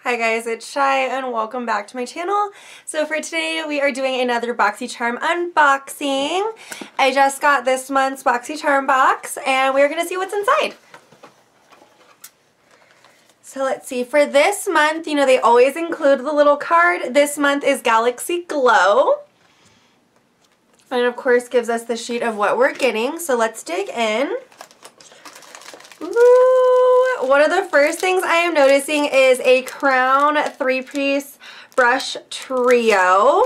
Hi guys, it's Shy and welcome back to my channel. So for today we are doing another Boxycharm unboxing. I just got this month's Boxycharm box and we're going to see what's inside. So let's see, for this month, you know, they always include the little card. This month is Galaxy Glow. And of course gives us the sheet of what we're getting. So let's dig in. Ooh, one of the first things I am noticing is a Crown 3-piece brush trio.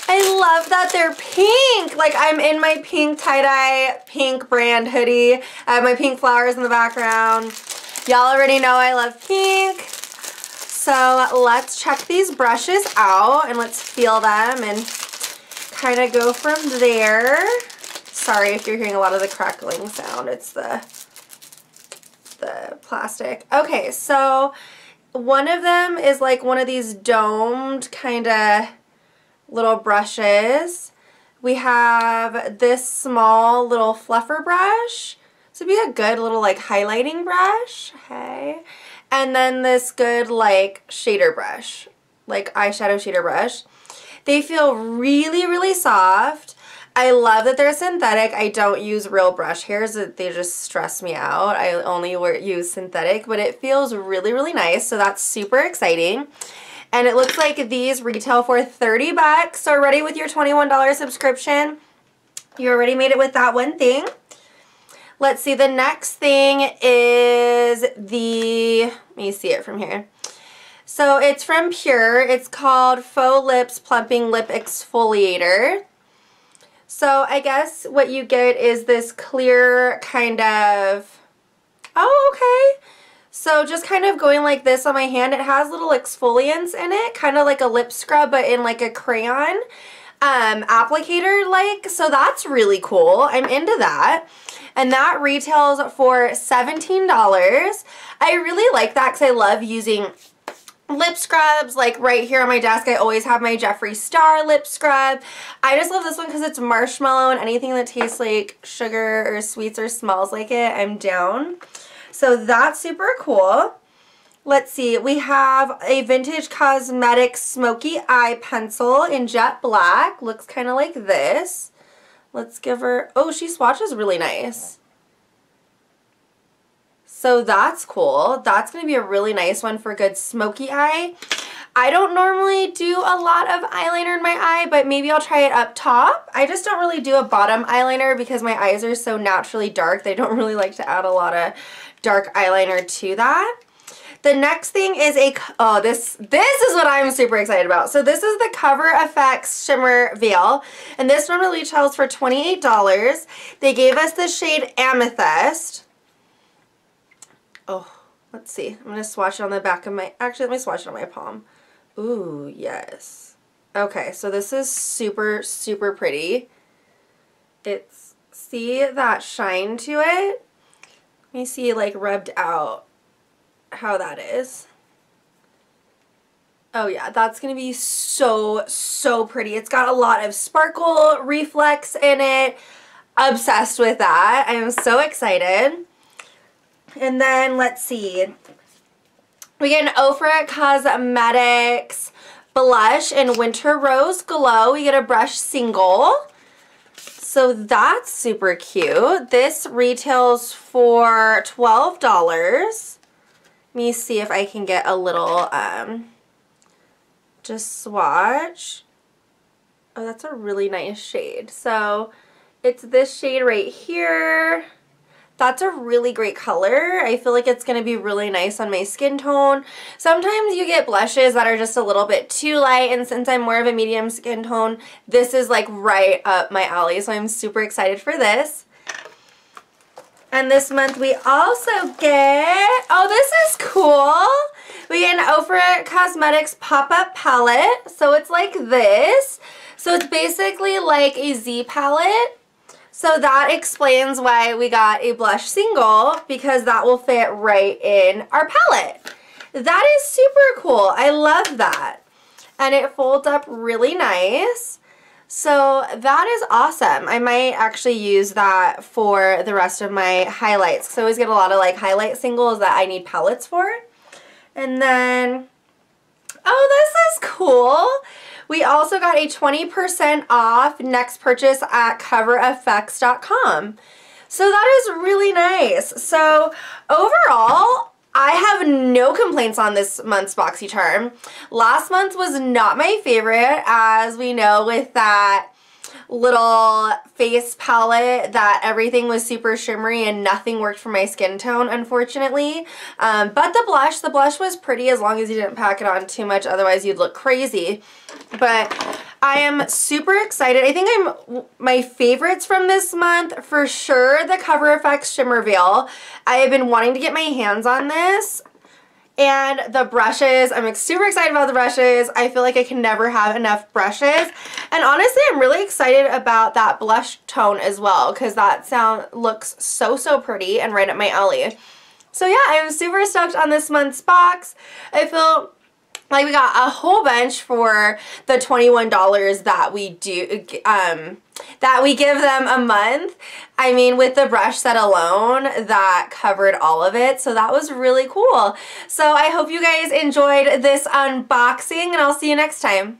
I love that they're pink. Like I'm in my pink tie-dye, pink brand hoodie. I have my pink flowers in the background. Y'all already know I love pink. So let's check these brushes out and let's feel them and kind of go from there. Sorry if you're hearing a lot of the crackling sound. It's the plastic. Okay, so one of them is like one of these domed kind of little brushes. We have this small little fluffer brush. This would be a good little like highlighting brush. Okay. And then this good like shader brush, like eyeshadow shader brush. They feel really, really soft. I love that they're synthetic. I don't use real brush hairs. They just stress me out. I only use synthetic, but it feels really, really nice. So that's super exciting. And it looks like these retail for 30 bucks. So already with your $21 subscription, you already made it with that one thing. Let's see, the next thing is let me see it from here. So it's from Pure. It's called Faux Lips Plumping Lip Exfoliator. So I guess what you get is this clear kind of, oh, okay. So just kind of going like this on my hand. It has little exfoliants in it, kind of like a lip scrub, but in like a crayon applicator like. So that's really cool. I'm into that. And that retails for $17. I really like that because I love using lip scrubs. Like right here on my desk I always have my Jeffree Star lip scrub. I just love this one because it's marshmallow, and anything that tastes like sugar or sweets or smells like it, I'm down. So that's super cool. Let's see, we have a Vintage Cosmetics Smoky Eye Pencil in jet black. Looks kind of like this. Let's give her, oh, she swatches really nice. So that's cool. That's going to be a really nice one for good smoky eye. I don't normally do a lot of eyeliner in my eye, but maybe I'll try it up top. I just don't really do a bottom eyeliner because my eyes are so naturally dark. They don't really like to add a lot of dark eyeliner to that. The next thing is this is what I'm super excited about. So this is the Cover FX Shimmer Veil, and this normally retails for $28. They gave us the shade Amethyst. Oh, let's see. I'm going to swatch it on the back of my, actually let me swatch it on my palm. Ooh, yes. Okay, so this is super, super pretty. It's, see that shine to it? Let me see like rubbed out how that is. Oh yeah, that's going to be so, so pretty. It's got a lot of sparkle reflex in it. Obsessed with that. I'm so excited. And then let's see, we get an Ofra Cosmetics blush in Winter Rose Glow. We get a brush single. So that's super cute. This retails for $12. Let me see if I can get a little, just swatch. Oh, that's a really nice shade. So it's this shade right here. That's a really great color. I feel like it's going to be really nice on my skin tone. Sometimes you get blushes that are just a little bit too light, and since I'm more of a medium skin tone, this is like right up my alley, so I'm super excited for this. And this month we also get, oh, this is cool. We get an Ofra Cosmetics pop-up palette. So it's like this. So it's basically like a Z palette. So that explains why we got a blush single, because that will fit right in our palette. That is super cool. I love that. And it folds up really nice. So that is awesome. I might actually use that for the rest of my highlights, because I always get a lot of like highlight singles that I need palettes for. And then, oh, this is cool. We also got a 20% off next purchase at coverfx.com. So that is really nice. So overall, I have no complaints on this month's Boxycharm. Last month was not my favorite, as we know, with that little face palette that everything was super shimmery and nothing worked for my skin tone, unfortunately. But the blush was pretty as long as you didn't pack it on too much, otherwise you'd look crazy. But I am super excited. I think my favorites from this month, for sure, the Cover FX Shimmer Veil. I have been wanting to get my hands on this. And the brushes, I'm super excited about the brushes. I feel like I can never have enough brushes. And honestly, I'm really excited about that blush tone as well, because that looks so pretty and right up my alley. So yeah, I'm super stoked on this month's box. I feel like we got a whole bunch for the $21 that we do, that we give them a month. I mean, with the brush set alone, that covered all of it. So that was really cool. So I hope you guys enjoyed this unboxing, and I'll see you next time.